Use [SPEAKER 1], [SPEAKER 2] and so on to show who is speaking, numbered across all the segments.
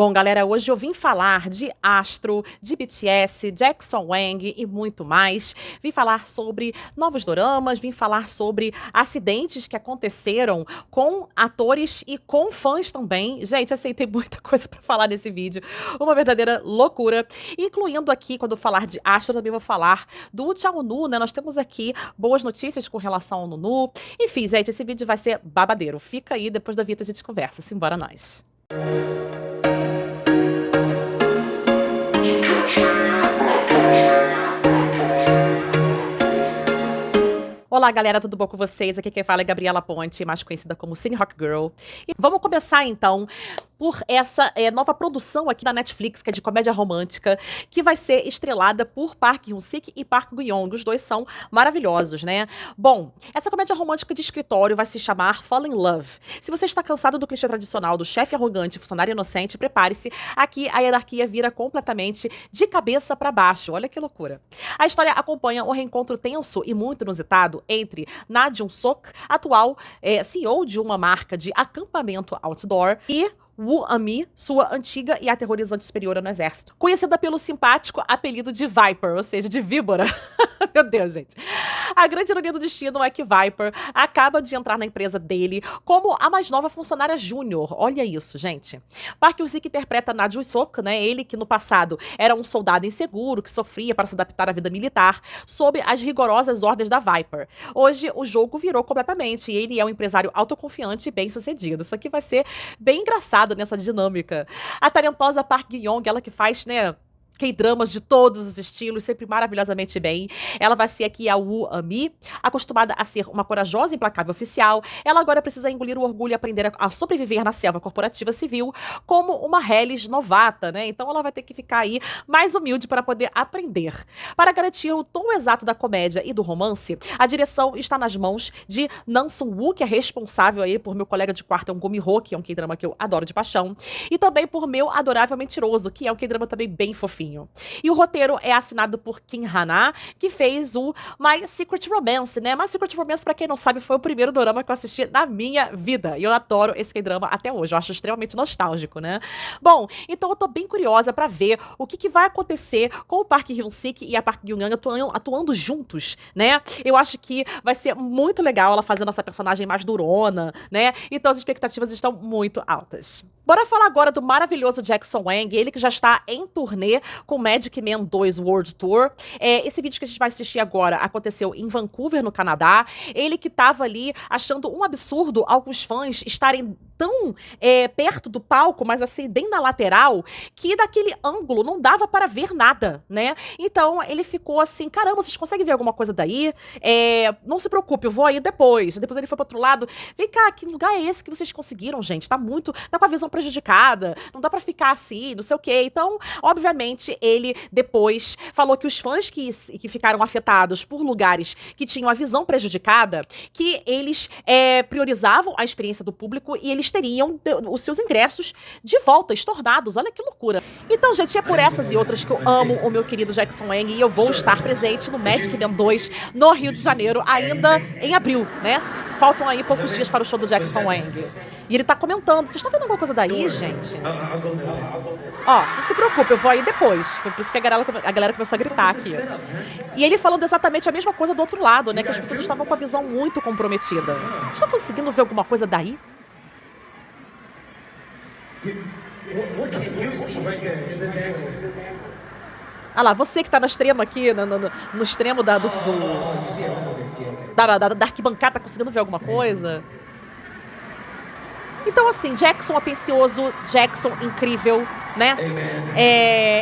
[SPEAKER 1] Bom, galera, hoje eu vim falar de Astro, de BTS, Jackson Wang e muito mais. Vim falar sobre novos doramas, vim falar sobre acidentes que aconteceram com atores e com fãs também. Gente, aceitei muita coisa pra falar nesse vídeo. Uma verdadeira loucura. Incluindo aqui, quando eu falar de Astro, também vou falar do Chaonu, né? Nós temos aqui boas notícias com relação ao Nunu. Enfim, gente, esse vídeo vai ser babadeiro. Fica aí, depois da vinheta a gente conversa. Simbora nós. Olá, galera, tudo bom com vocês? Aqui quem fala é Gabriela Ponte, mais conhecida como Cine Rock Girl. E vamos começar, então, por essa nova produção aqui da Netflix, que é de comédia romântica, que vai ser estrelada por Park Hyun-sik e Park Go-young. Os dois são maravilhosos, né? Bom, essa comédia romântica de escritório vai se chamar Fall in Love. Se você está cansado do clichê tradicional do chefe arrogante e funcionário inocente, prepare-se. Aqui a hierarquia vira completamente de cabeça para baixo. Olha que loucura. A história acompanha o reencontro tenso e muito inusitado entre Na Jun-sok, atual CEO de uma marca de acampamento outdoor, e Woo Ami, sua antiga e aterrorizante superiora no exército. Conhecida pelo simpático apelido de Viper, ou seja, de víbora. Meu Deus, gente. A grande ironia do destino é que Viper acaba de entrar na empresa dele como a mais nova funcionária júnior. Olha isso, gente. Park Hyun-sik interpreta Na Jun-sok, né? Ele que no passado era um soldado inseguro que sofria para se adaptar à vida militar sob as rigorosas ordens da Viper. Hoje o jogo virou completamente e ele é um empresário autoconfiante e bem-sucedido. Isso aqui vai ser bem engraçado nessa dinâmica. A talentosa Park Go-young, ela que faz, né, K-dramas de todos os estilos, sempre maravilhosamente bem. Ela vai ser aqui a Woo Ami, acostumada a ser uma corajosa e implacável oficial. Ela agora precisa engolir o orgulho e aprender a sobreviver na selva corporativa civil como uma Hellis novata, né? Então ela vai ter que ficar aí mais humilde para poder aprender. Para garantir o tom exato da comédia e do romance, a direção está nas mãos de Nam Sung-woo, que é responsável aí por Meu Colega de Quarto é um Gumi-ho, que é um K-drama que eu adoro de paixão, e também por Meu Adorável Mentiroso, que é um K-drama também bem fofinho. E o roteiro é assinado por Kim Hana, que fez o My Secret Romance, né? My Secret Romance, pra quem não sabe, foi o primeiro dorama que eu assisti na minha vida. E eu adoro esse K-drama até hoje. Eu acho extremamente nostálgico, né? Bom, então eu tô bem curiosa pra ver o que vai acontecer com o Park Hyun-sik e a Park Go-young atuando juntos, né? Eu acho que vai ser muito legal ela fazendo essa personagem mais durona, né? Então as expectativas estão muito altas. Bora falar agora do maravilhoso Jackson Wang, ele que já está em turnê com Magic Man 2 World Tour. Esse vídeo que a gente vai assistir agora aconteceu em Vancouver, no Canadá. Ele que estava ali achando um absurdo alguns fãs estarem tão perto do palco, mas assim, bem na lateral, que daquele ângulo não dava para ver nada, né? Então ele ficou assim, caramba, vocês conseguem ver alguma coisa daí? Não se preocupe, eu vou aí depois. Depois ele foi pro outro lado. Vem cá, que lugar é esse que vocês conseguiram, gente? Tá com a visão prejudicada, não dá pra ficar assim, não sei o quê. Então, obviamente, ele depois falou que os fãs que ficaram afetados por lugares que tinham a visão prejudicada, que eles priorizavam a experiência do público e eles teriam os seus ingressos de volta, estornados. Olha que loucura. Então, gente, é por essas e outras que eu amo o meu querido Jackson Wang e eu vou estar presente no Magic Man 2 no Rio de Janeiro, ainda em abril, né? Faltam aí poucos dias para o show do Jackson Wang. E ele tá comentando. Vocês estão vendo alguma coisa daí, gente? Ó, não se preocupe, eu vou aí depois. Foi por isso que a galera começou a gritar aqui. E ele falando exatamente a mesma coisa do outro lado, né? Que as pessoas estavam com a visão muito comprometida. Vocês estão conseguindo ver alguma coisa daí? Ah lá, você que tá no extremo aqui, no extremo da arquibancada, tá conseguindo ver alguma coisa? Então, assim, Jackson atencioso, Jackson incrível, né?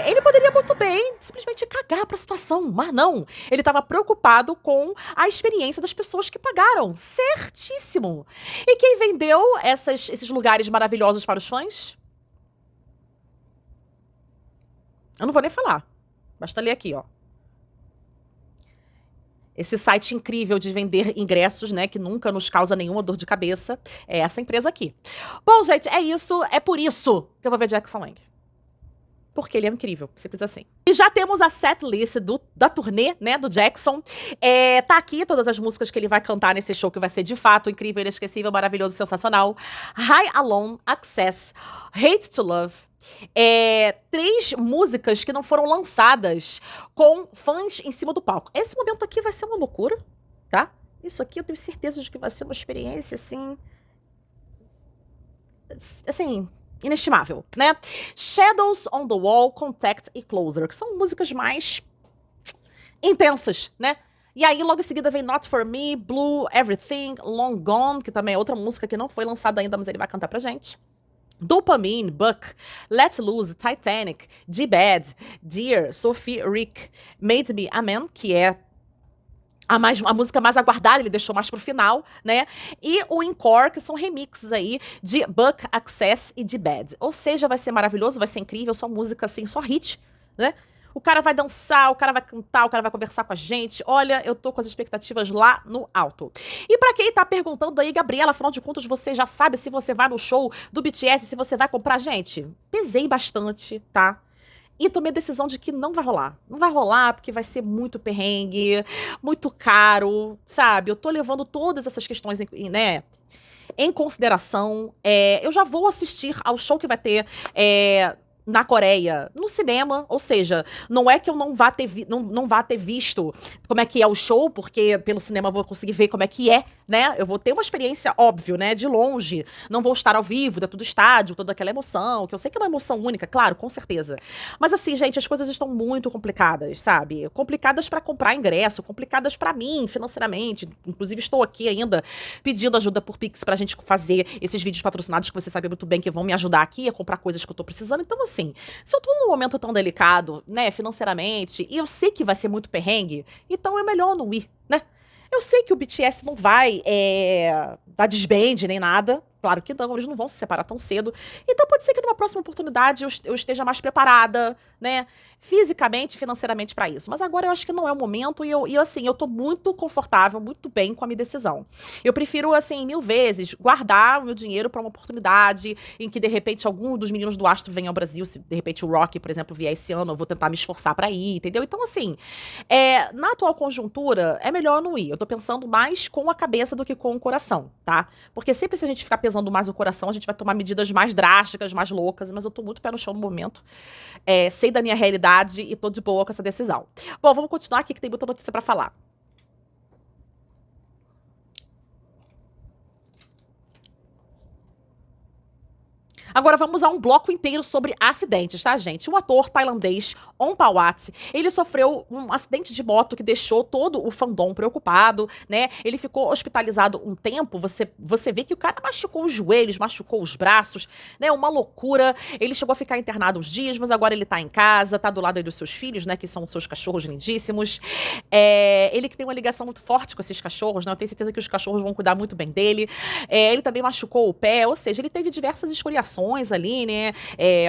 [SPEAKER 1] Ele poderia muito bem simplesmente cagar pra situação, mas não. Ele tava preocupado com a experiência das pessoas que pagaram. Certíssimo! E quem vendeu esses lugares maravilhosos para os fãs? Eu não vou nem falar. Basta ler aqui, ó. Esse site incrível de vender ingressos, né, que nunca nos causa nenhuma dor de cabeça, é essa empresa aqui. Bom, gente, é isso. É por isso que eu vou ver Jackson Wang. Porque ele é incrível, simples assim. E já temos a setlist da turnê, né, do Jackson. Tá aqui todas as músicas que ele vai cantar nesse show, que vai ser de fato incrível, inesquecível, maravilhoso, sensacional. High Alone, Access, Hate to Love. 3 músicas que não foram lançadas com fãs em cima do palco. Esse momento aqui vai ser uma loucura, tá? Isso aqui eu tenho certeza de que vai ser uma experiência, assim, inestimável, né? Shadows on the Wall, Contact e Closer, que são músicas mais intensas, né? E aí, logo em seguida, vem Not For Me, Blue, Everything, Long Gone, que também é outra música que não foi lançada ainda, mas ele vai cantar pra gente. Dopamine, Buck, Let Loose, Titanic, D-Bad, Dear, Sophie Rick, Made Me a Man, que é a música mais aguardada, ele deixou mais pro final, né? E o Encore, que são remixes aí de Buck, Access e D-Bad. Ou seja, vai ser maravilhoso, vai ser incrível, só música assim, só hit, né? O cara vai dançar, o cara vai cantar, o cara vai conversar com a gente. Olha, eu tô com as expectativas lá no alto. E pra quem tá perguntando aí, Gabriela, afinal de contas, você já sabe se você vai no show do BTS, se você vai comprar? Gente, pesei bastante, tá? E tomei a decisão de que não vai rolar. Não vai rolar porque vai ser muito perrengue, muito caro, sabe? Eu tô levando todas essas questões, né, em consideração. Eu já vou assistir ao show que vai ter na Coreia, no cinema, ou seja, não é que eu não vá ter visto como é que é o show, porque pelo cinema eu vou conseguir ver como é que é, né? Eu vou ter uma experiência, óbvio, né, de longe, não vou estar ao vivo, dentro do estádio, toda aquela emoção, que eu sei que é uma emoção única, claro, com certeza. Mas assim, gente, as coisas estão muito complicadas, sabe? Complicadas pra comprar ingresso, complicadas pra mim, financeiramente, inclusive estou aqui ainda pedindo ajuda por Pix pra gente fazer esses vídeos patrocinados que você sabe muito bem que vão me ajudar aqui a comprar coisas que eu tô precisando, então assim, se eu tô num momento tão delicado, né, financeiramente, e eu sei que vai ser muito perrengue, então é melhor não ir, né? Eu sei que o BTS não vai dar desband nem nada. Claro que não, eles não vão se separar tão cedo. Então pode ser que numa próxima oportunidade eu esteja mais preparada, né? Fisicamente, financeiramente pra isso. Mas agora eu acho que não é o momento e assim, eu tô muito confortável, muito bem com a minha decisão. Eu prefiro, assim, 1000 vezes, guardar o meu dinheiro pra uma oportunidade em que, de repente, algum dos meninos do Astro venha ao Brasil. Se, de repente, o Rock, por exemplo, vier esse ano, eu vou tentar me esforçar pra ir, entendeu? Então, assim, na atual conjuntura, é melhor não ir. Eu tô pensando mais com a cabeça do que com o coração, tá? Porque sempre se a gente ficar pesando mais o coração, a gente vai tomar medidas mais drásticas, mais loucas, mas eu tô muito pé no chão no momento. Sei da minha realidade e tô de boa com essa decisão. Bom, vamos continuar aqui que tem muita notícia pra falar. Agora vamos a um bloco inteiro sobre acidentes, tá, gente? O ator tailandês On Pawat, ele sofreu um acidente de moto que deixou todo o fandom preocupado, né? Ele ficou hospitalizado um tempo, você vê que o cara machucou os joelhos, machucou os braços, né? Uma loucura. Ele chegou a ficar internado uns dias, mas agora ele tá em casa, tá do lado aí dos seus filhos, né? Que são os seus cachorros lindíssimos. Ele que tem uma ligação muito forte com esses cachorros, né? Eu tenho certeza que os cachorros vão cuidar muito bem dele. Ele também machucou o pé, ou seja, ele teve diversas escoriações ali, né?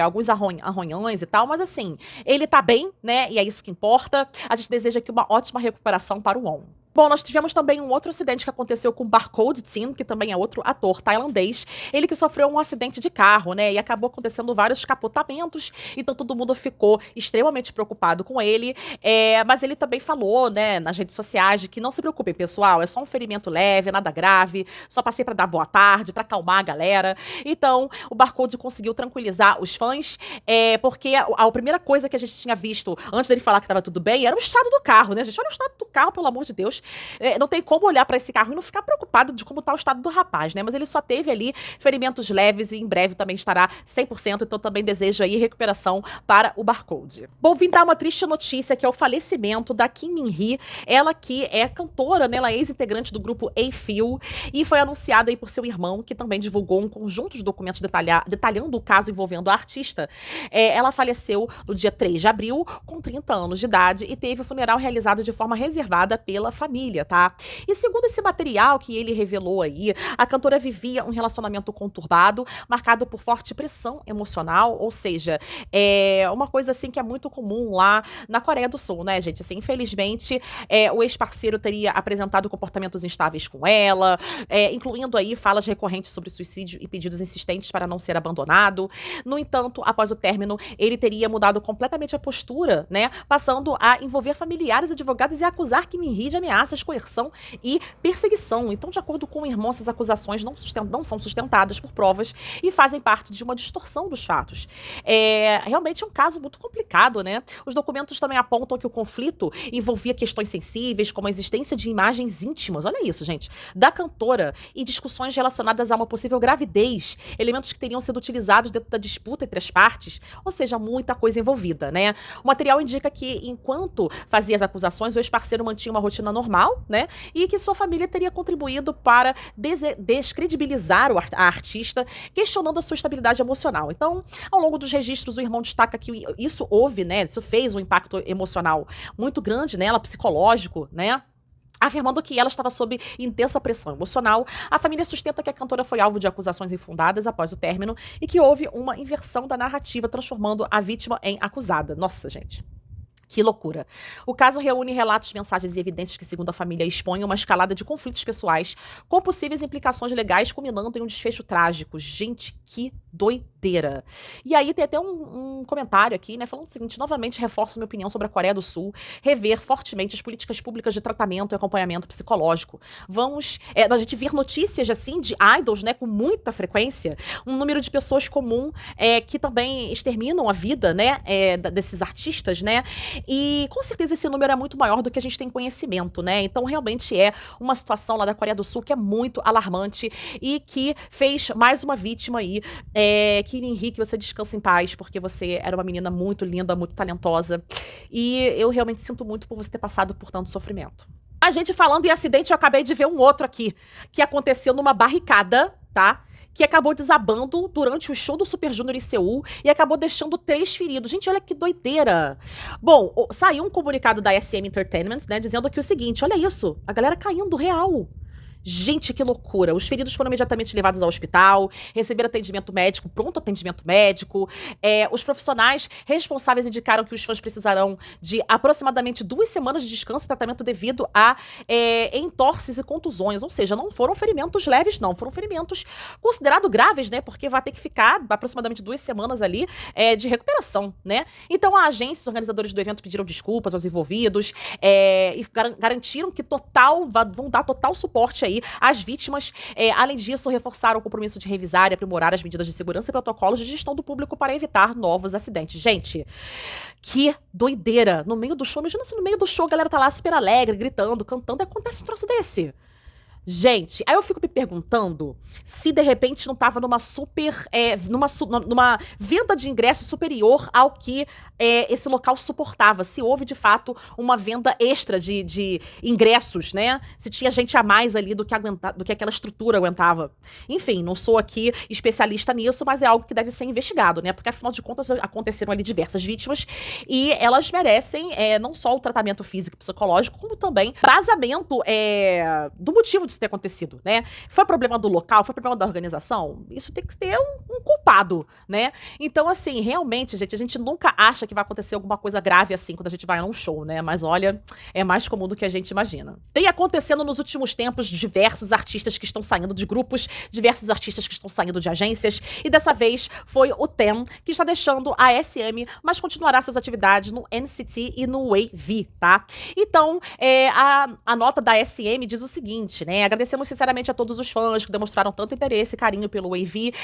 [SPEAKER 1] Alguns arranhões e tal, mas assim, ele tá bem, né? E é isso que importa. A gente deseja aqui uma ótima recuperação para o On. Bom, nós tivemos também um outro acidente que aconteceu com Barcode Tin, que também é outro ator tailandês, ele que sofreu um acidente de carro, né, e acabou acontecendo vários capotamentos, então todo mundo ficou extremamente preocupado com ele, mas ele também falou, né, nas redes sociais, de que não se preocupem, pessoal, é só um ferimento leve, nada grave, só passei pra dar boa tarde, pra acalmar a galera. Então, o Barcode conseguiu tranquilizar os fãs, porque a primeira coisa que a gente tinha visto antes dele falar que tava tudo bem era o estado do carro, né, gente? Olha o estado do carro, pelo amor de Deus. Não tem como olhar pra esse carro e não ficar preocupado de como tá o estado do rapaz, né? Mas ele só teve ali ferimentos leves e em breve também estará 100%, então também desejo aí recuperação para o Barcode. Bom, vim dar uma triste notícia, que é o falecimento da Kim Min-hee, ela que é cantora, né? Ela é ex-integrante do grupo A.Feel e foi anunciado aí por seu irmão, que também divulgou um conjunto de documentos detalhando o caso envolvendo a artista. Ela faleceu no dia 3 de abril, com 30 anos de idade, e teve o funeral realizado de forma reservada pela família. família, tá? E segundo esse material que ele revelou aí, a cantora vivia um relacionamento conturbado, marcado por forte pressão emocional, ou seja, é uma coisa assim que é muito comum lá na Coreia do Sul, né, gente? Assim, infelizmente, o ex-parceiro teria apresentado comportamentos instáveis com ela, incluindo aí falas recorrentes sobre suicídio e pedidos insistentes para não ser abandonado. No entanto, após o término, ele teria mudado completamente a postura, né, passando a envolver familiares, advogados e acusar Kim Min-hee de ameaças, coerção e perseguição. Então, de acordo com o irmão, essas acusações não são sustentadas por provas e fazem parte de uma distorção dos fatos. Realmente é um caso muito complicado, né? Os documentos também apontam que o conflito envolvia questões sensíveis, como a existência de imagens íntimas, olha isso, gente, da cantora e discussões relacionadas a uma possível gravidez, elementos que teriam sido utilizados dentro da disputa entre as partes, ou seja, muita coisa envolvida, né? O material indica que, enquanto fazia as acusações, o ex-parceiro mantinha uma rotina normal, né? E que sua família teria contribuído para descredibilizar a artista, questionando a sua estabilidade emocional. Então, ao longo dos registros, o irmão destaca que isso houve, né? Isso fez um impacto emocional muito grande nela, psicológico, né? Afirmando que ela estava sob intensa pressão emocional. A família sustenta que a cantora foi alvo de acusações infundadas após o término e que houve uma inversão da narrativa, transformando a vítima em acusada. Nossa, gente. Que loucura. O caso reúne relatos, mensagens e evidências que, segundo a família, expõem uma escalada de conflitos pessoais com possíveis implicações legais, culminando em um desfecho trágico. Gente, que doideira. E aí tem até um comentário aqui, né, falando o seguinte: novamente reforço minha opinião sobre a Coreia do Sul, rever fortemente as políticas públicas de tratamento e acompanhamento psicológico. Vamos, a gente ver notícias, assim, de idols, né, com muita frequência, um número de pessoas comum que também exterminam a vida, né, desses artistas, né, e com certeza esse número é muito maior do que a gente tem conhecimento, né? Então realmente é uma situação lá da Coreia do Sul que é muito alarmante e que fez mais uma vítima aí. Kim Min-hee, que você descansa em paz, porque você era uma menina muito linda, muito talentosa. E eu realmente sinto muito por você ter passado por tanto sofrimento. A gente falando em acidente, eu acabei de ver um outro aqui, que aconteceu numa barricada, tá? Que acabou desabando durante o show do Super Junior em Seul e acabou deixando 3 feridos. Gente, olha que doideira. Bom, saiu um comunicado da SM Entertainment, né, dizendo aqui o seguinte: olha isso, a galera caindo real. Gente, que loucura. Os feridos foram imediatamente levados ao hospital, receberam atendimento médico, pronto atendimento médico. Os profissionais responsáveis indicaram que os fãs precisarão de aproximadamente 2 semanas de descanso e tratamento devido a entorses e contusões. Ou seja, não foram ferimentos leves, não. Foram ferimentos considerados graves, né? Porque vai ter que ficar aproximadamente 2 semanas ali de recuperação, né? Então, a agência, os organizadores do evento pediram desculpas aos envolvidos e garantiram que vão dar total suporte aí às vítimas. Além disso, reforçaram o compromisso de revisar e aprimorar as medidas de segurança e protocolos de gestão do público para evitar novos acidentes. Gente, que doideira. No meio do show, imagina se no meio do show a galera tá lá super alegre, gritando, cantando, e acontece um troço desse. Gente, aí eu fico me perguntando se de repente não tava numa numa venda de ingresso superior ao que esse local suportava. Se houve, de fato, uma venda extra de ingressos, né? Se tinha gente a mais ali do que aquela estrutura aguentava. Enfim, não sou aqui especialista nisso, mas é algo que deve ser investigado, né? Porque, afinal de contas, aconteceram ali diversas vítimas e elas merecem não só o tratamento físico e psicológico, como também vazamento do motivo disso ter acontecido, né? Foi problema do local, foi problema da organização? Isso tem que ter um culpado, né? Então, assim, realmente, gente, a gente nunca acha que vai acontecer alguma coisa grave assim quando a gente vai a um show, né? Mas olha, é mais comum do que a gente imagina. Tem acontecendo nos últimos tempos diversos artistas que estão saindo de grupos, diversos artistas que estão saindo de agências, e dessa vez foi o TEM que está deixando a SM, mas continuará suas atividades no NCT e no Wave, tá? Então, a nota da SM diz o seguinte, né? Agradecemos sinceramente a todos os fãs que demonstraram tanto interesse e carinho pelo Wave.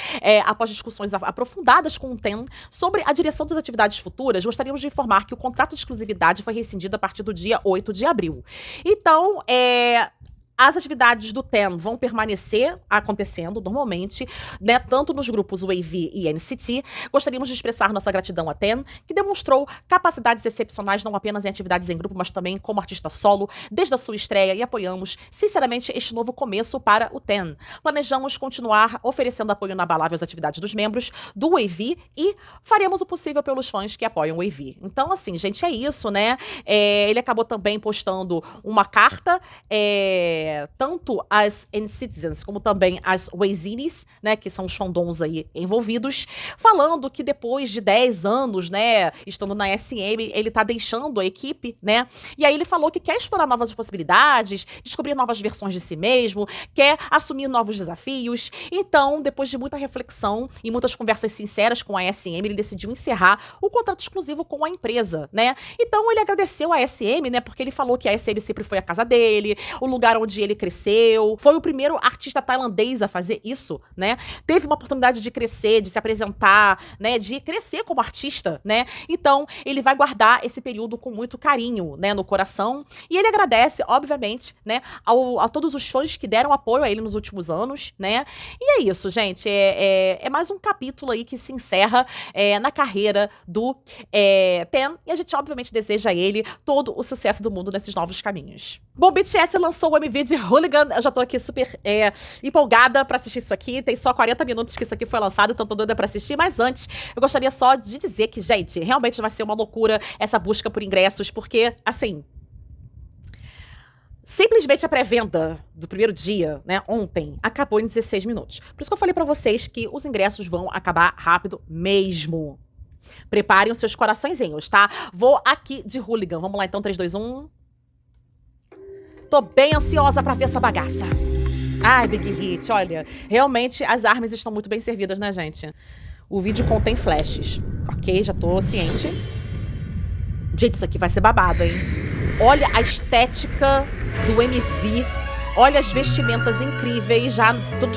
[SPEAKER 1] Após discussões aprofundadas com o TEM sobre a direção das atividades futuras, gostaríamos de informar que o contrato de exclusividade foi rescindido a partir do dia 8 de abril. Então, As atividades do TEN vão permanecer acontecendo normalmente, né, tanto nos grupos Wavy e NCT. Gostaríamos de expressar nossa gratidão a TEN, que demonstrou capacidades excepcionais não apenas em atividades em grupo, mas também como artista solo, desde a sua estreia, e apoiamos, sinceramente, este novo começo para o TEN. Planejamos continuar oferecendo apoio inabalável às atividades dos membros do Wavy e faremos o possível pelos fãs que apoiam o Wavy. Então, assim, gente, é isso, né? Ele acabou também postando uma carta, tanto as N-Citizens como também as Wazinis, né, que são os fandoms aí envolvidos, falando que depois de 10 anos, né, estando na SM, ele tá deixando a equipe, né, e aí ele falou que quer explorar novas possibilidades, descobrir novas versões de si mesmo, quer assumir novos desafios. Então, depois de muita reflexão e muitas conversas sinceras com a SM, ele decidiu encerrar o contrato exclusivo com a empresa, né. Então, ele agradeceu a SM, né, porque ele falou que a SM sempre foi a casa dele, o lugar onde ele cresceu, foi o primeiro artista tailandês a fazer isso, né? Teve uma oportunidade de crescer, de se apresentar, né? De crescer como artista, né? Então, ele vai guardar esse período com muito carinho, né? No coração. E ele agradece, obviamente, né? A todos os fãs que deram apoio a ele nos últimos anos, né? E é isso, gente. É mais um capítulo aí que se encerra na carreira do TEN. E a gente, obviamente, deseja a ele todo o sucesso do mundo nesses novos caminhos. Bom, BTS lançou o MV de Hooligan. Eu já tô aqui super empolgada pra assistir isso aqui. Tem só 40 minutos que isso aqui foi lançado, então tô doida pra assistir. Mas antes, eu gostaria só de dizer que, gente, realmente vai ser uma loucura essa busca por ingressos, porque, assim, simplesmente a pré-venda do primeiro dia, né, ontem, acabou em 16 minutos. Por isso que eu falei pra vocês que os ingressos vão acabar rápido mesmo. Preparem os seus coraçõezinhos, tá? Vou aqui de Hooligan. Vamos lá, então, 3, 2, 1... Tô bem ansiosa pra ver essa bagaça. Ai, Big Hit, olha. Realmente, as armas estão muito bem servidas, né, gente? O vídeo contém flashes. Ok, já tô ciente. Gente, isso aqui vai ser babado, hein? Olha a estética do MV. Olha as vestimentas incríveis, já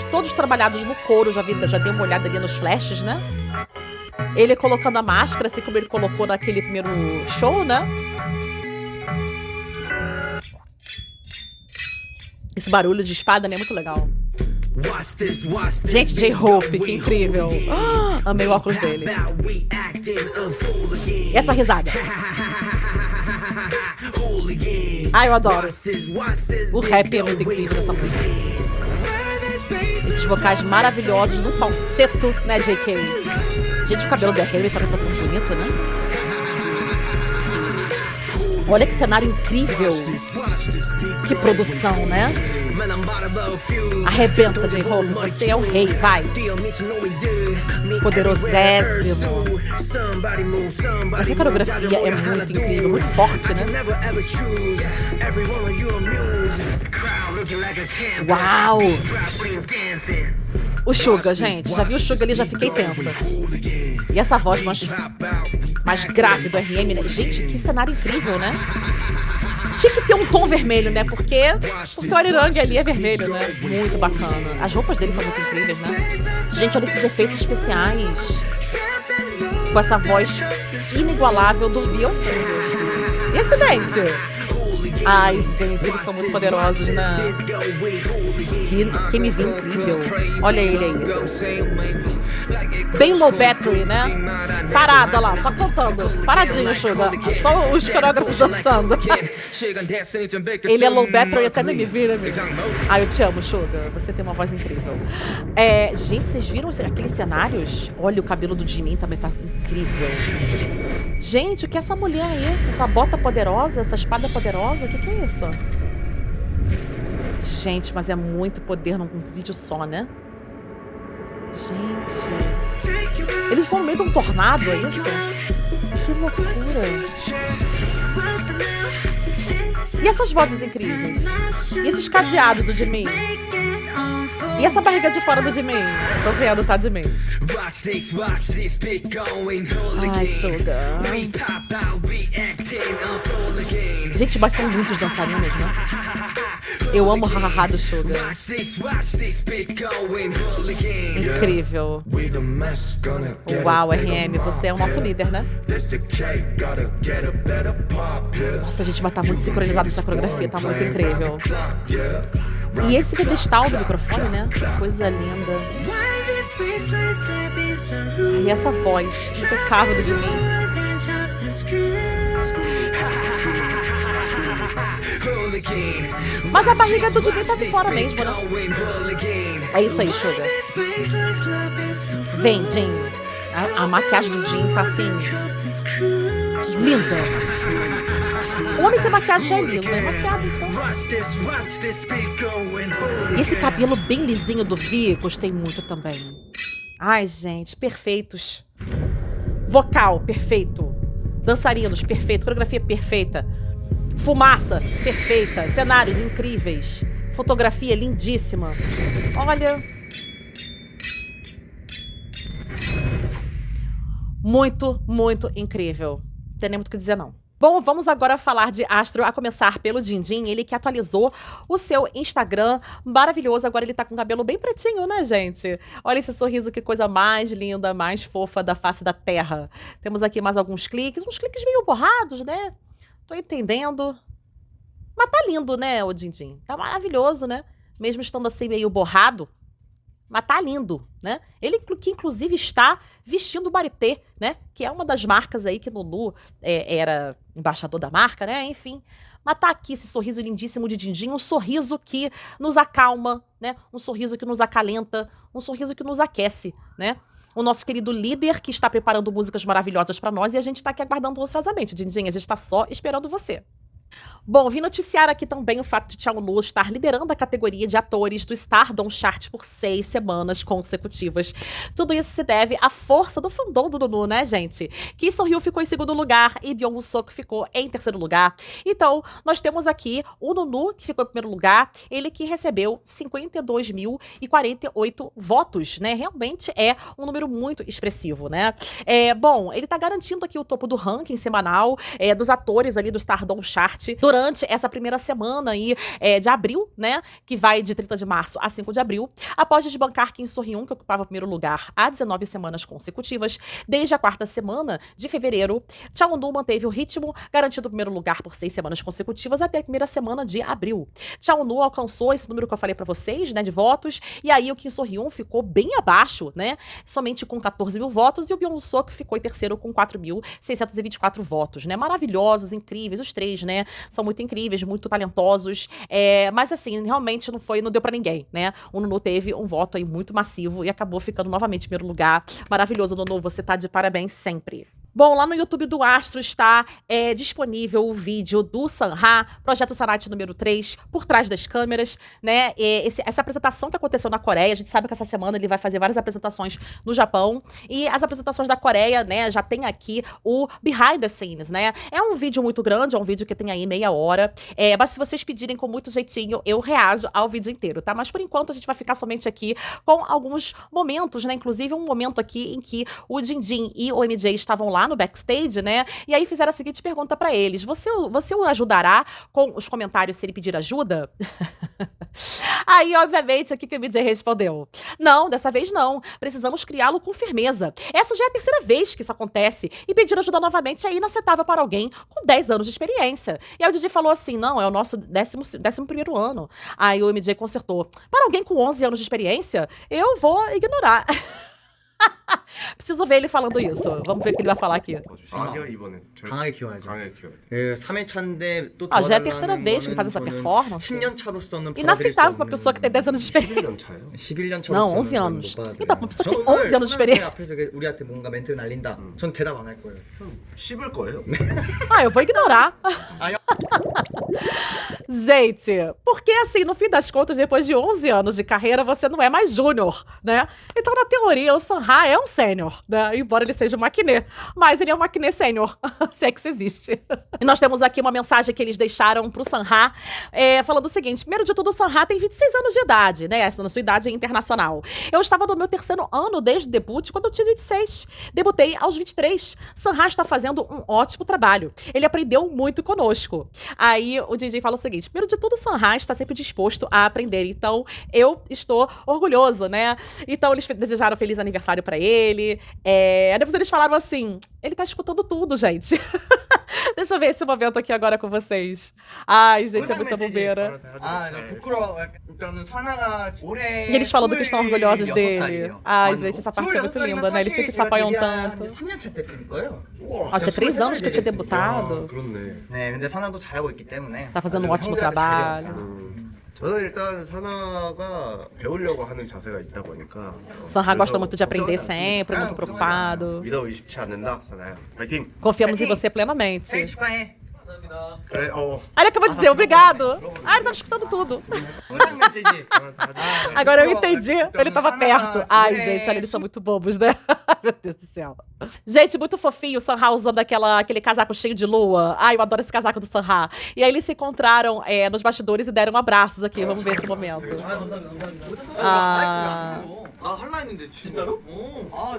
[SPEAKER 1] todos trabalhados no couro. Já dei uma olhada ali nos flashes, né? Ele colocando a máscara, assim como ele colocou naquele primeiro show, né? Esse barulho de espada, né? É muito legal. Gente, J-Hope, que incrível. Amei o óculos dele. E essa risada. Ai, eu adoro. O rap é muito incrível dessa música. Esses vocais maravilhosos no falseto, né, JK? Gente, o cabelo da Hailey tá tão bonito, né? Olha que cenário incrível. Que produção, né? Arrebenta, J-Hope. Você é o rei, vai. Poderosésimo. Essa coreografia é muito incrível, muito forte, né? Uau! O Suga, gente. Já viu o Suga ali? Já fiquei tensa. E essa voz mais grave do RM, né? Gente, que cenário incrível, né? Tinha que ter um tom vermelho, né? Porque o Arirang ali é vermelho, né? Muito bacana. As roupas dele foram muito incríveis, né? Gente, olha esses efeitos especiais. Com essa voz inigualável do Bill. E esse dente? Ai, gente, eles são muito poderosos, né? Que MV incrível. Olha ele aí. Bem low battery, né? Parado, olha lá, só cantando. Paradinho, Suga. Só os coreógrafos dançando. Ele é low battery até no MV, né, amigo? Ai, eu te amo, Suga. Você tem uma voz incrível. Gente, vocês viram aqueles cenários? Olha, o cabelo do Jimin também tá incrível. Gente, o que é essa mulher aí? Essa bota poderosa, essa espada poderosa? O que é isso? Gente, mas é muito poder num vídeo só, né? Gente. Eles estão no meio de um tornado, é isso? Que loucura. E essas vozes incríveis? E esses cadeados do Jimin? E essa barriga de fora do Jimin? Tô vendo, tá, Jimin? Ai, Suga. Gente, mas são muitos dançarinos, né? Eu amo o hahaha do Suga. Incrível. Uau, RM, você é o nosso líder, né? Nossa, gente, mas tá muito sincronizado essa coreografia, tá muito incrível. E esse pedestal do microfone, né? Coisa linda. E essa voz impecável do Jimin. Mas a barriga do Jimin tá de fora mesmo, né? É isso aí, Suga. Vem, Jin. A maquiagem do Jin tá assim... linda. O homem sem maquiagem já é lindo, né? Maquiado, então. E esse cabelo bem lisinho do Vi, gostei muito também. Ai, gente, perfeitos. Vocal, perfeito. Dançarinos, perfeito. Coreografia perfeita. Fumaça, perfeita. Cenários incríveis. Fotografia lindíssima. Olha. Muito, muito incrível. Não tem nem muito o que dizer, não. Bom, vamos agora falar de astro, a começar pelo Jinjin, ele que atualizou o seu Instagram, maravilhoso, agora ele tá com o cabelo bem pretinho, né, gente? Olha esse sorriso, que coisa mais linda, mais fofa da face da terra. Temos aqui mais alguns cliques, uns cliques meio borrados, né? Tô entendendo. Mas tá lindo, né, o Jinjin? Tá maravilhoso, né? Mesmo estando assim meio borrado. Mas tá lindo, né? Ele que inclusive está vestindo o Baritê, né? Que é uma das marcas aí que Nunu era embaixador da marca, né? Enfim. Mas tá aqui esse sorriso lindíssimo de Jinjin, um sorriso que nos acalma, né? Um sorriso que nos acalenta, um sorriso que nos aquece, né? O nosso querido líder que está preparando músicas maravilhosas pra nós e a gente tá aqui aguardando ansiosamente. Jinjin, a gente tá só esperando você. Bom, vim noticiar aqui também o fato de Chaonu estar liderando a categoria de atores do Stardom Chart por 6 semanas consecutivas. Tudo isso se deve à força do fandom do Nunu, né, gente? Ki So-ryul ficou em segundo lugar e Byung-sook ficou em terceiro lugar. Então, nós temos aqui o Nunu, que ficou em primeiro lugar, ele que recebeu 52.048 votos, né? Realmente é um número muito expressivo, né? Bom, ele tá garantindo aqui o topo do ranking semanal dos atores ali do Stardom Chart durante essa primeira semana aí, de abril, né? Que vai de 30 de março a 5 de abril, após desbancar Kim So-hyun, que ocupava o primeiro lugar há 19 semanas consecutivas. Desde a quarta semana de fevereiro, Chaonu manteve o ritmo, garantindo o primeiro lugar por 6 semanas consecutivas até a primeira semana de abril. Chaonu alcançou esse número que eu falei pra vocês, né, de votos, e aí o Kim So-hyun ficou bem abaixo, né? Somente com 14 mil votos, e o Byung-sook ficou em terceiro com 4.624 votos, né? Maravilhosos, incríveis, os três, né? São muito incríveis, muito talentosos, mas assim, realmente não deu pra ninguém, né? O Nunu teve um voto aí muito massivo e acabou ficando novamente em primeiro lugar. Maravilhoso, Nunu, você tá de parabéns sempre. Bom, lá no YouTube do Astro está disponível o vídeo do Sanha, Projeto Sanat número 3, por trás das câmeras, né? Essa apresentação que aconteceu na Coreia, a gente sabe que essa semana ele vai fazer várias apresentações no Japão, e as apresentações da Coreia, né, já tem aqui o Behind the Scenes, né? É um vídeo muito grande, é um vídeo que tem aí meia hora, mas se vocês pedirem com muito jeitinho, eu reajo ao vídeo inteiro, tá? Mas por enquanto a gente vai ficar somente aqui com alguns momentos, né? Inclusive um momento aqui em que o Jinjin e o MJ estavam lá no backstage, né? E aí fizeram a seguinte pergunta pra eles: você o ajudará com os comentários se ele pedir ajuda? Aí, obviamente, o que o MJ respondeu? Não, dessa vez não. Precisamos criá-lo com firmeza. Essa já é a terceira vez que isso acontece, e pedir ajuda novamente é inaceitável para alguém com 10 anos de experiência. E aí o DJ falou assim: não, é o nosso 11º ano. Aí o MJ consertou: para alguém com 11 anos de experiência, eu vou ignorar. Preciso ver ele falando isso. Vamos ver o que ele vai falar aqui.
[SPEAKER 2] 강하게 키워야죠.
[SPEAKER 3] 강하게 키워야 돼.
[SPEAKER 2] 3회차인데 또
[SPEAKER 1] Já é a terceira vez que ele faz essa performance.
[SPEAKER 2] 10년 차로서는
[SPEAKER 1] Inaceitável pra uma pessoa que tem 10 anos de experiência.
[SPEAKER 3] 11년 차예요?
[SPEAKER 2] 11년 차로서는
[SPEAKER 1] Não, 11 anos.
[SPEAKER 2] 못 받아들여요.
[SPEAKER 1] Então, uma pessoa que tem
[SPEAKER 2] 저는
[SPEAKER 1] 11 anos de experiência.
[SPEAKER 2] 앞에서 우리한테 뭔가 멘트를 날린다. 전 대답 안 할 거예요.
[SPEAKER 3] 씹을 거예요?
[SPEAKER 1] Ah, eu vou ignorar.
[SPEAKER 2] 아니,
[SPEAKER 1] Gente, porque assim, no fim das contas, depois de 11 anos de carreira, você não é mais júnior, né? Então, na teoria, o Sanha é um sênior, né? Embora ele seja um maquinê. Mas ele é um maquinê sênior, se é que isso existe. E nós temos aqui uma mensagem que eles deixaram pro Sanha, falando o seguinte: primeiro de tudo, o Sanha tem 26 anos de idade, né? Essa na sua idade internacional. Eu estava no meu 3º ano desde o debut, quando eu tinha 26. Debutei aos 23. Sanha está fazendo um ótimo trabalho. Ele aprendeu muito conosco. Aí o DJ fala o seguinte: primeiro de tudo, o Sanha está sempre disposto a aprender. Então, eu estou orgulhoso, né? Então, eles desejaram feliz aniversário pra ele. Depois eles falaram assim: ele tá escutando tudo, gente. Deixa eu ver esse momento aqui agora com vocês. Ai, gente, é muita bobeira.
[SPEAKER 2] 부끄러워. 일단은 사나가 올해
[SPEAKER 1] E eles falando que estão orgulhosos dele. Ai, gente, essa parte é muito linda, né? Eles sempre se apoiam tanto.
[SPEAKER 2] 3년차 때쯤일 거예요.
[SPEAKER 1] Ó, tinha 3 anos que eu tinha debutado.
[SPEAKER 3] 그렇네.
[SPEAKER 2] 네, 근데 사나도 잘하고 있기 때문에
[SPEAKER 1] Tá fazendo um ótimo trabalho.
[SPEAKER 3] 저는 일단 사나가 배우려고 하는 자세가 있다 보니까
[SPEAKER 1] Sanha gosta muito de aprender sempre, muito preocupado.
[SPEAKER 3] 믿어 의심치 않는다, 사나야. 파이팅.
[SPEAKER 1] Confiamos em você plenamente.
[SPEAKER 2] 생일 축하해.
[SPEAKER 3] 그래,
[SPEAKER 1] Ah, ele acabou de dizer obrigado. Ah, ele tava escutando tudo.
[SPEAKER 2] 영상 메시지.
[SPEAKER 1] Agora eu entendi. Ele tava perto. Ai, gente, olha, eles são muito bobos, né? Meu Deus do céu. Gente, muito fofinho o Sanha usando aquele casaco cheio de lua. Ai, eu adoro esse casaco do Sanha. E aí eles se encontraram nos bastidores e deram abraços aqui. Vamos ver esse momento. 아.
[SPEAKER 2] 나 할라 했는데 진짜로?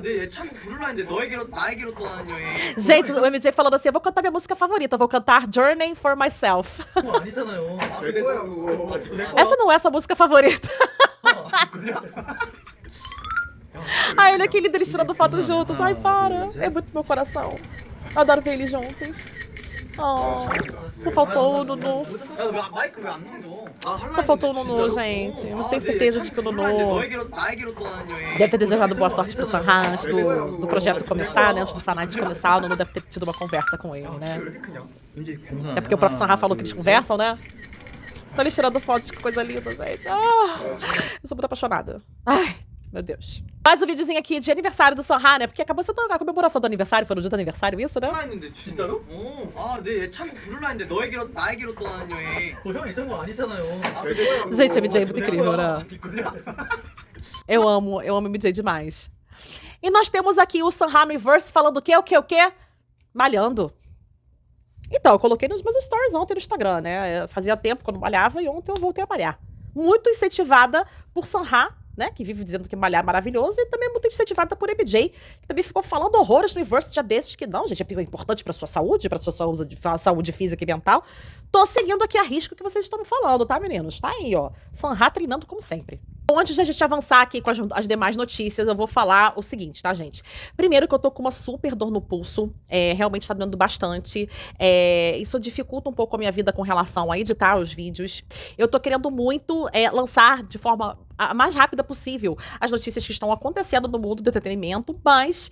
[SPEAKER 2] 내 예찬곡 부르려 했는데 나에게로 떠나는 여행.
[SPEAKER 1] Gente, o MJ falando assim: eu vou cantar minha música favorita, eu vou cantar Journey for Myself.
[SPEAKER 2] 그거 아니잖아요.
[SPEAKER 3] 내 거야 그거.
[SPEAKER 1] Essa não é sua música favorita. Ai, olha aquele deles tirando foto juntos. Ai, para. É muito meu coração. Eu adoro ver eles juntos. Oh, só faltou o Nunu.
[SPEAKER 2] 야, 마이크 왜 안 넘겨?
[SPEAKER 1] Só faltou o Nunu, gente. Você tem certeza de que o Nunu
[SPEAKER 2] 나에게로 떠나는 여행.
[SPEAKER 1] deve ter desejado boa sorte pro Sanha antes do projeto começar, né? Antes do Sanha começar, o Nunu deve ter tido uma conversa com ele, né? É porque o próprio Sanha falou que eles conversam, né? Então eles tirando fotos, que coisa linda, gente. Eu sou muito apaixonada. Ai, meu Deus. Mais um videozinho aqui de aniversário do Sanha, né? Porque acabou sendo a comemoração do aniversário, foi no dia do aniversário, isso, né?
[SPEAKER 2] 할라 했는데 진짜로? 내 예찬곡 부르려 했는데 나에게로 떠나는 여행. 형 예찬곡 아니잖아요.
[SPEAKER 1] Gente, a MJ é muito incrível, né? Eu amo o MJ demais. E nós temos aqui o Sanha no Reverse falando o quê? Malhando. Então, eu coloquei nos meus stories ontem no Instagram, né? Fazia tempo que eu não malhava e ontem eu voltei a malhar. Muito incentivada por Sanha, né? Que vive dizendo que malhar é maravilhoso, e também muito incentivada por MJ, que também ficou falando horrores no Reverse dia desses, que não, gente, é importante pra sua saúde saúde física e mental. Tô seguindo aqui a risco que vocês estão falando, tá, meninos? Tá aí, ó. Sanha treinando como sempre. Então, antes de a gente avançar aqui com as demais notícias, eu vou falar o seguinte, tá, gente? Primeiro que eu tô com uma super dor no pulso, realmente tá doendo bastante. Isso dificulta um pouco a minha vida com relação a editar os vídeos. Eu tô querendo muito lançar de forma a mais rápida possível as notícias que estão acontecendo no mundo do entretenimento, mas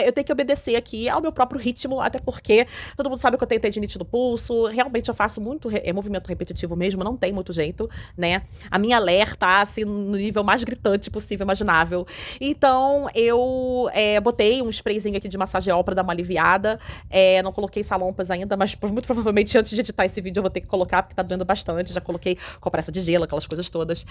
[SPEAKER 1] eu tenho que obedecer aqui ao meu próprio ritmo, até porque todo mundo sabe que eu tenho tendinite no pulso, realmente eu faço muito movimento repetitivo mesmo, não tem muito jeito, né? A minha ler tá, assim, no nível mais gritante possível, imaginável. Então, eu botei um sprayzinho aqui de massageol pra dar uma aliviada, não coloquei salompas ainda, mas muito provavelmente antes de editar esse vídeo eu vou ter que colocar, porque tá doendo bastante, já coloquei compressa de gelo, aquelas coisas todas.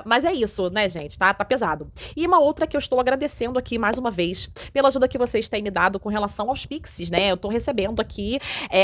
[SPEAKER 1] Mas é isso, né, gente? Tá pesado. E uma outra que eu estou agradecendo aqui, mais uma vez, pela ajuda que vocês têm me dado com relação aos Pixies, né? Eu tô recebendo aqui,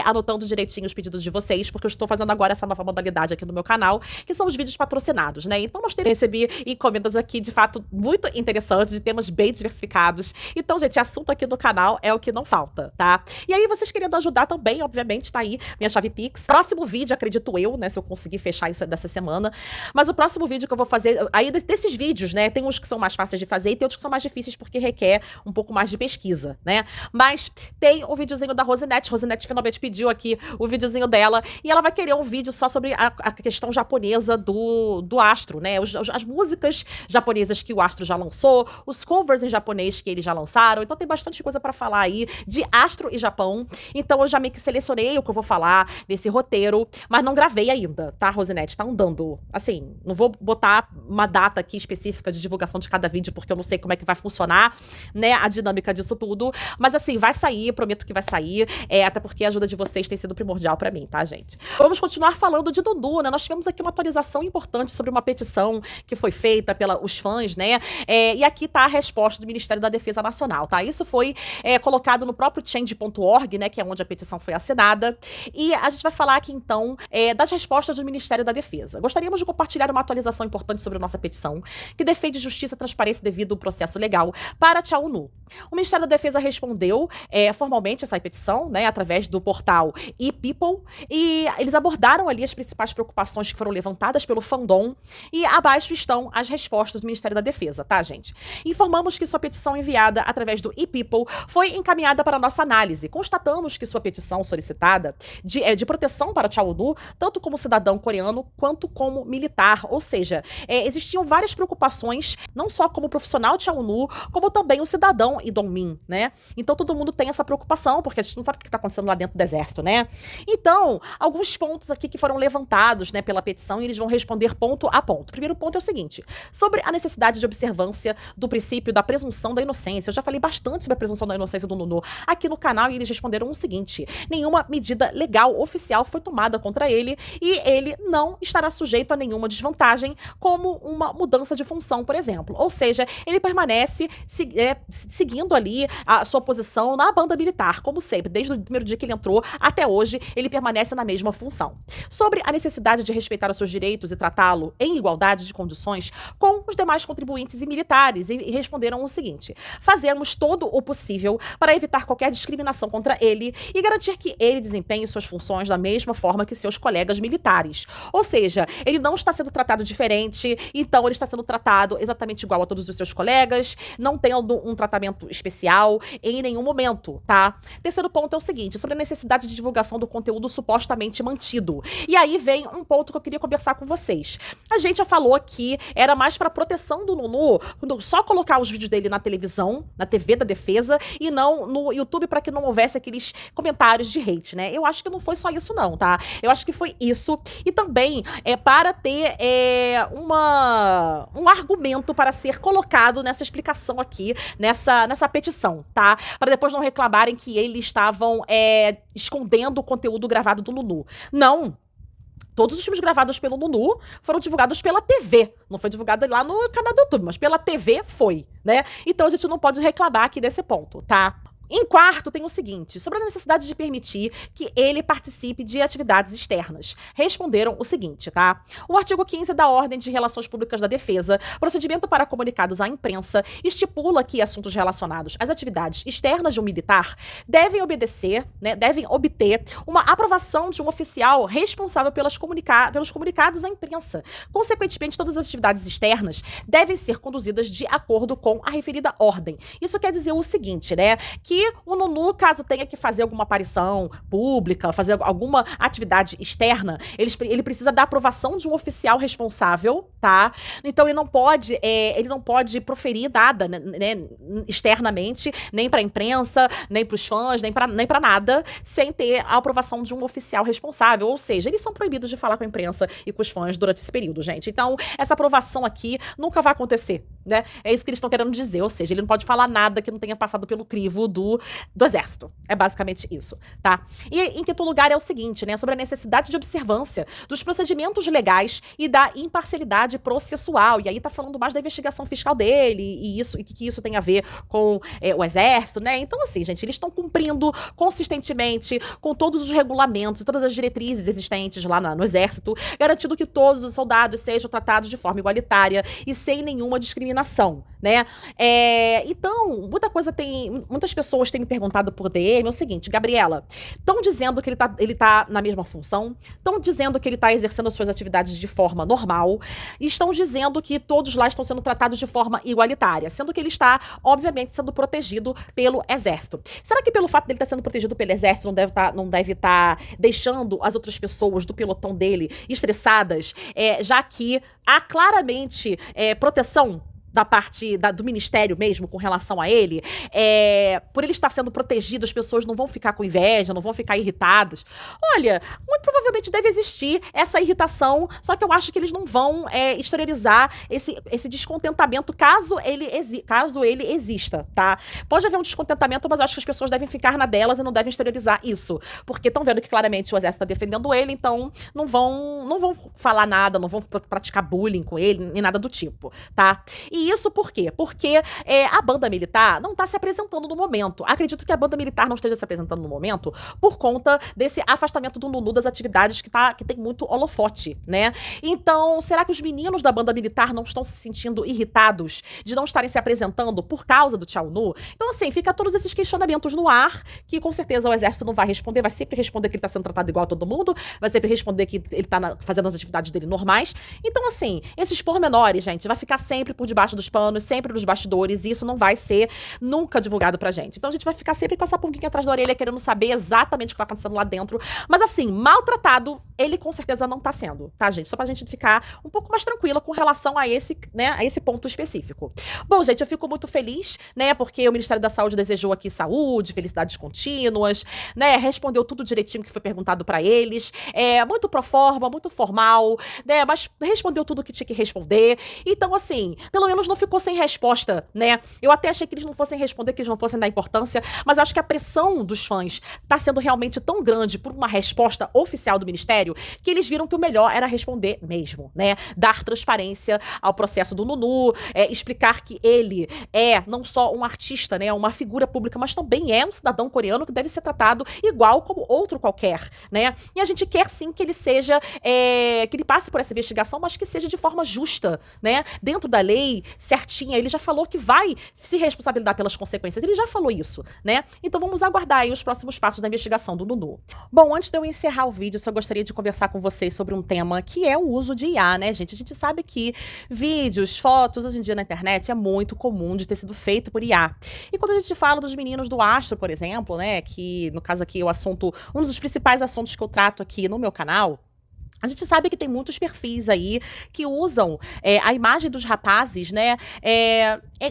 [SPEAKER 1] anotando direitinho os pedidos de vocês, porque eu estou fazendo agora essa nova modalidade aqui no meu canal, que são os vídeos patrocinados, né? Então, nós recebi encomendas aqui, de fato, muito interessantes, de temas bem diversificados. Então, gente, assunto aqui no canal é o que não falta, tá? E aí, vocês querendo ajudar também, obviamente, tá aí minha chave Pix. Próximo vídeo, acredito eu, né? Se eu conseguir fechar isso dessa semana. Mas o próximo vídeo que eu vou fazer, aí desses vídeos, né? Tem uns que são mais fáceis de fazer e tem outros que são mais difíceis porque requer um pouco mais de pesquisa, né? Mas tem o videozinho da Rosinete. Rosinete finalmente pediu aqui o videozinho dela e ela vai querer um vídeo só sobre a questão japonesa do Astro, né? As músicas japonesas que o Astro já lançou, os covers em japonês que eles já lançaram. Então tem bastante coisa pra falar aí de Astro e Japão. Então eu já meio que selecionei o que eu vou falar nesse roteiro, mas não gravei ainda, tá, Rosinete? Tá andando. Assim, não vou botar dar uma data aqui específica de divulgação de cada vídeo, porque eu não sei como é que vai funcionar, né, a dinâmica disso tudo. Mas assim, vai sair, prometo que vai sair, até porque a ajuda de vocês tem sido primordial pra mim, tá, gente? Vamos continuar falando de Dudu, né? Nós tivemos aqui uma atualização importante sobre uma petição que foi feita pelos fãs, né? E aqui tá a resposta do Ministério da Defesa Nacional, tá? Isso foi colocado no próprio change.org, né, que é onde a petição foi assinada. E a gente vai falar aqui, então, das respostas do Ministério da Defesa. Gostaríamos de compartilhar uma atualização importante sobre a nossa petição, que defende justiça, transparência devido ao processo legal para Tchau Nu. O Ministério da Defesa respondeu formalmente essa petição, né, através do portal ePeople, e eles abordaram ali as principais preocupações que foram levantadas pelo fandom, e abaixo estão as respostas do Ministério da Defesa, tá, gente? Informamos que sua petição enviada através do ePeople foi encaminhada para nossa análise. Constatamos que sua petição solicitada de proteção para Tchau Nu, tanto como cidadão coreano quanto como militar, ou seja, existiam várias preocupações, não só como profissional de Tchau Nu, como também o cidadão Lee Dong-min, né? Então todo mundo tem essa preocupação, porque a gente não sabe o que está acontecendo lá dentro do exército, né? Então, alguns pontos aqui que foram levantados, né, pela petição, e eles vão responder ponto a ponto. O primeiro ponto é o seguinte: sobre a necessidade de observância do princípio da presunção da inocência. Eu já falei bastante sobre a presunção da inocência do Nunu aqui no canal, e eles responderam o seguinte: nenhuma medida legal oficial foi tomada contra ele, e ele não estará sujeito a nenhuma desvantagem, como uma mudança de função, por exemplo. Ou seja, ele permanece seguindo ali a sua posição na banda militar, como sempre, desde o primeiro dia que ele entrou até hoje, ele permanece na mesma função. Sobre a necessidade de respeitar os seus direitos e tratá-lo em igualdade de condições com os demais contribuintes e militares, e responderam o seguinte: fazemos todo o possível para evitar qualquer discriminação contra ele e garantir que ele desempenhe suas funções da mesma forma que seus colegas militares. Ou seja, ele não está sendo tratado diferente, então ele está sendo tratado exatamente igual a todos os seus colegas, não tendo um tratamento especial em nenhum momento, tá? Terceiro ponto é o seguinte: sobre a necessidade de divulgação do conteúdo supostamente mantido. E aí vem um ponto que eu queria conversar com vocês. A gente já falou que era mais para proteção do Nunu, só colocar os vídeos dele na televisão, na TV da defesa, e não no YouTube, para que não houvesse aqueles comentários de hate, né? Eu acho que não foi só isso não, tá? Eu acho que foi isso, e também para ter um argumento para ser colocado nessa explicação aqui, nessa petição, tá? Para depois não reclamarem que eles estavam escondendo o conteúdo gravado do Nunu. Não! Todos os filmes gravados pelo Nunu foram divulgados pela TV. Não foi divulgado lá no canal do YouTube, mas pela TV foi, né? Então a gente não pode reclamar aqui desse ponto, tá? Em quarto, tem o seguinte: sobre a necessidade de permitir que ele participe de atividades externas. Responderam o seguinte, tá? O artigo 15 da Ordem de Relações Públicas da Defesa, procedimento para comunicados à imprensa, estipula que assuntos relacionados às atividades externas de um militar devem obter uma aprovação de um oficial responsável pelos comunicados à imprensa. Consequentemente, todas as atividades externas devem ser conduzidas de acordo com a referida ordem. Isso quer dizer o seguinte, né? Que o Nunu, caso tenha que fazer alguma aparição pública, fazer alguma atividade externa, ele precisa da aprovação de um oficial responsável, tá? Então ele não pode proferir nada, né, externamente, nem pra imprensa, nem pros fãs, nem pra nada, sem ter a aprovação de um oficial responsável. Ou seja, eles são proibidos de falar com a imprensa e com os fãs durante esse período, gente. Então, essa aprovação aqui nunca vai acontecer, né? É isso que eles estão querendo dizer. Ou seja, ele não pode falar nada que não tenha passado pelo crivo do exército. É basicamente isso, tá? E em quinto lugar é o seguinte, né? Sobre a necessidade de observância dos procedimentos legais e da imparcialidade processual. E aí tá falando mais da investigação fiscal dele e que isso tem a ver com o exército, né? Então, assim, gente, eles estão cumprindo consistentemente com todos os regulamentos, todas as diretrizes existentes lá no exército, garantindo que todos os soldados sejam tratados de forma igualitária e sem nenhuma discriminação, né? Então, muitas pessoas têm me perguntado por DM o seguinte: Gabriela, estão dizendo que ele tá na mesma função, estão dizendo que ele tá exercendo as suas atividades de forma normal, e estão dizendo que todos lá estão sendo tratados de forma igualitária, sendo que ele está, obviamente, sendo protegido pelo exército. Será que pelo fato dele estar sendo protegido pelo exército não deve estar deixando as outras pessoas do pelotão dele estressadas, já que há claramente proteção da parte do ministério mesmo, com relação a ele, por ele estar sendo protegido, as pessoas não vão ficar com inveja, não vão ficar irritadas. Olha, muito provavelmente deve existir essa irritação, só que eu acho que eles não vão exteriorizar esse descontentamento caso ele exista, tá? Pode haver um descontentamento, mas eu acho que as pessoas devem ficar na delas e não devem exteriorizar isso, porque estão vendo que claramente o exército está defendendo ele, então não vão falar nada, não vão praticar bullying com ele, nem nada do tipo, tá? E isso por quê? Porque a banda militar não está se apresentando no momento. Acredito que a banda militar não esteja se apresentando no momento por conta desse afastamento do Nunu das atividades que tem muito holofote, né? Então, será que os meninos da banda militar não estão se sentindo irritados de não estarem se apresentando por causa do Tchau Nu? Então, assim, fica todos esses questionamentos no ar, que com certeza o exército não vai responder, vai sempre responder que ele está sendo tratado igual a todo mundo, vai sempre responder que ele está fazendo as atividades dele normais. Então, assim, esses pormenores, gente, vai ficar sempre por debaixo dos panos, sempre nos bastidores, e isso não vai ser nunca divulgado pra gente. Então a gente vai ficar sempre com essa pulguinha atrás da orelha, querendo saber exatamente o que tá acontecendo lá dentro. Mas assim, maltratado, ele com certeza não tá sendo, tá, gente? Só pra gente ficar um pouco mais tranquila com relação a esse ponto específico. Bom, gente, eu fico muito feliz, né, porque o Ministério da Saúde desejou aqui saúde, felicidades contínuas, né, respondeu tudo direitinho que foi perguntado pra eles, muito pro forma, muito formal, né, mas respondeu tudo que tinha que responder. Então, assim, pelo menos não ficou sem resposta, né? Eu até achei que eles não fossem responder, que eles não fossem dar importância, mas eu acho que a pressão dos fãs tá sendo realmente tão grande por uma resposta oficial do Ministério, que eles viram que o melhor era responder mesmo, né? Dar transparência ao processo do Nunu, explicar que ele é não só um artista, né? Uma figura pública, mas também é um cidadão coreano que deve ser tratado igual como outro qualquer, né? E a gente quer sim que ele seja, que ele passe por essa investigação, mas que seja de forma justa, né? Dentro da lei, certinha, ele já falou que vai se responsabilizar pelas consequências, ele já falou isso, né? Então vamos aguardar aí os próximos passos da investigação do Nunu. Bom, antes de eu encerrar o vídeo, só gostaria de conversar com vocês sobre um tema que é o uso de IA, né, gente? A gente sabe que vídeos, fotos, hoje em dia na internet é muito comum de ter sido feito por IA. E quando a gente fala dos meninos do Astro, por exemplo, né, que no caso aqui um dos principais assuntos que eu trato aqui no meu canal, a gente sabe que tem muitos perfis aí que usam a imagem dos rapazes, né,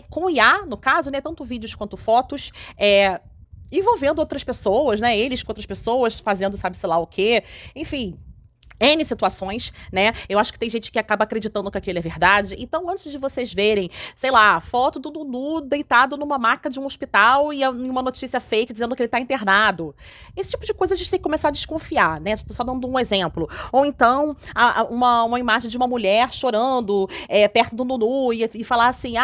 [SPEAKER 1] com IA, no caso, né, tanto vídeos quanto fotos, envolvendo outras pessoas, né, eles com outras pessoas, fazendo sabe-se lá o quê, enfim... N situações, né? Eu acho que tem gente que acaba acreditando que aquilo é verdade. Então, antes de vocês verem, sei lá, foto do Nunu deitado numa maca de um hospital e uma notícia fake dizendo que ele tá internado. Esse tipo de coisa a gente tem que começar a desconfiar, né? Estou só dando um exemplo. Ou então, uma imagem de uma mulher chorando perto do Nunu e falar assim,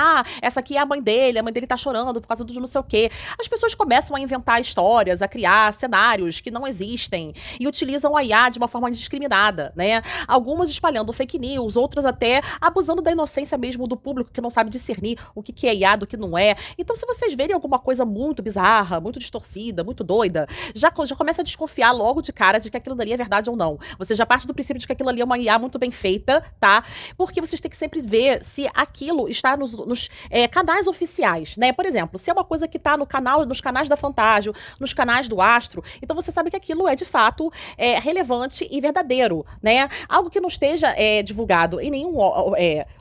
[SPEAKER 1] essa aqui é a mãe dele tá chorando por causa do não sei o quê. As pessoas começam a inventar histórias, a criar cenários que não existem e utilizam a IA de uma forma indiscriminada. Né? Algumas espalhando fake news, outras até abusando da inocência mesmo do público que não sabe discernir o que é IA do que não é. Então, se vocês verem alguma coisa muito bizarra, muito distorcida, muito doida, já começa a desconfiar logo de cara de que aquilo dali é verdade ou não. Você já parte do princípio de que aquilo ali é uma IA muito bem feita, tá? Porque vocês têm que sempre ver se aquilo está nos canais oficiais, né? Por exemplo, se é uma coisa que está nos canais da Fantágio, nos canais do Astro, então você sabe que aquilo é de fato relevante e verdadeiro. Né? Algo que não esteja divulgado em nenhum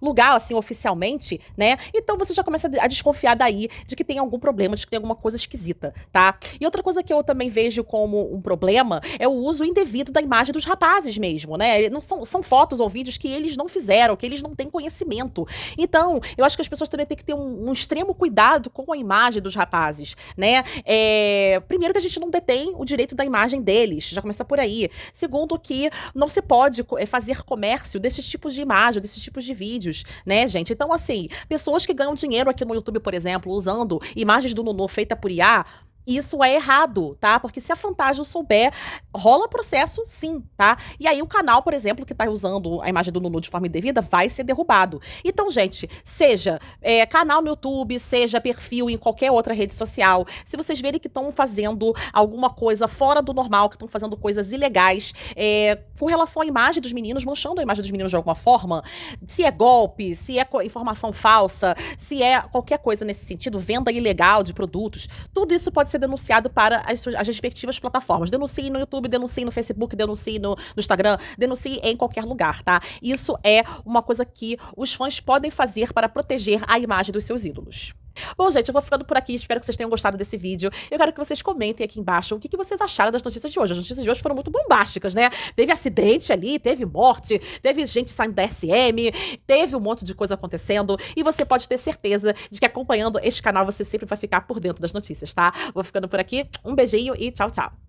[SPEAKER 1] lugar, assim, oficialmente, né? Então você já começa a desconfiar daí de que tem algum problema, de que tem alguma coisa esquisita, tá? E outra coisa que eu também vejo como um problema é o uso indevido da imagem dos rapazes mesmo, né? Não são fotos ou vídeos que eles não fizeram, que eles não têm conhecimento. Então, eu acho que as pessoas também têm que ter um extremo cuidado com a imagem dos rapazes, né? Primeiro que a gente não detém o direito da imagem deles, já começa por aí. Segundo que não se pode fazer comércio desses tipos de imagem, desses tipos de vídeos, né, gente? Então, assim, pessoas que ganham dinheiro aqui no YouTube, por exemplo, usando imagens do Nunu feita por IA, isso é errado, tá? Porque se a Fantágio souber, rola processo sim, tá? E aí o canal, por exemplo, que tá usando a imagem do Nunu de forma indevida, vai ser derrubado. Então, gente, seja canal no YouTube, seja perfil em qualquer outra rede social, se vocês verem que estão fazendo alguma coisa fora do normal, que estão fazendo coisas ilegais, com relação à imagem dos meninos, manchando a imagem dos meninos de alguma forma, se é golpe, se é informação falsa, se é qualquer coisa nesse sentido, venda ilegal de produtos, tudo isso pode ser ser denunciado para as respectivas plataformas. Denuncie no YouTube, denuncie no Facebook, denuncie no Instagram, denuncie em qualquer lugar, tá? Isso é uma coisa que os fãs podem fazer para proteger a imagem dos seus ídolos. Bom, gente, eu vou ficando por aqui. Espero que vocês tenham gostado desse vídeo. Eu quero que vocês comentem aqui embaixo o que vocês acharam das notícias de hoje. As notícias de hoje foram muito bombásticas, né? Teve acidente ali, teve morte, teve gente saindo da SM, teve um monte de coisa acontecendo. E você pode ter certeza de que acompanhando este canal você sempre vai ficar por dentro das notícias, tá? Vou ficando por aqui. Um beijinho e tchau, tchau.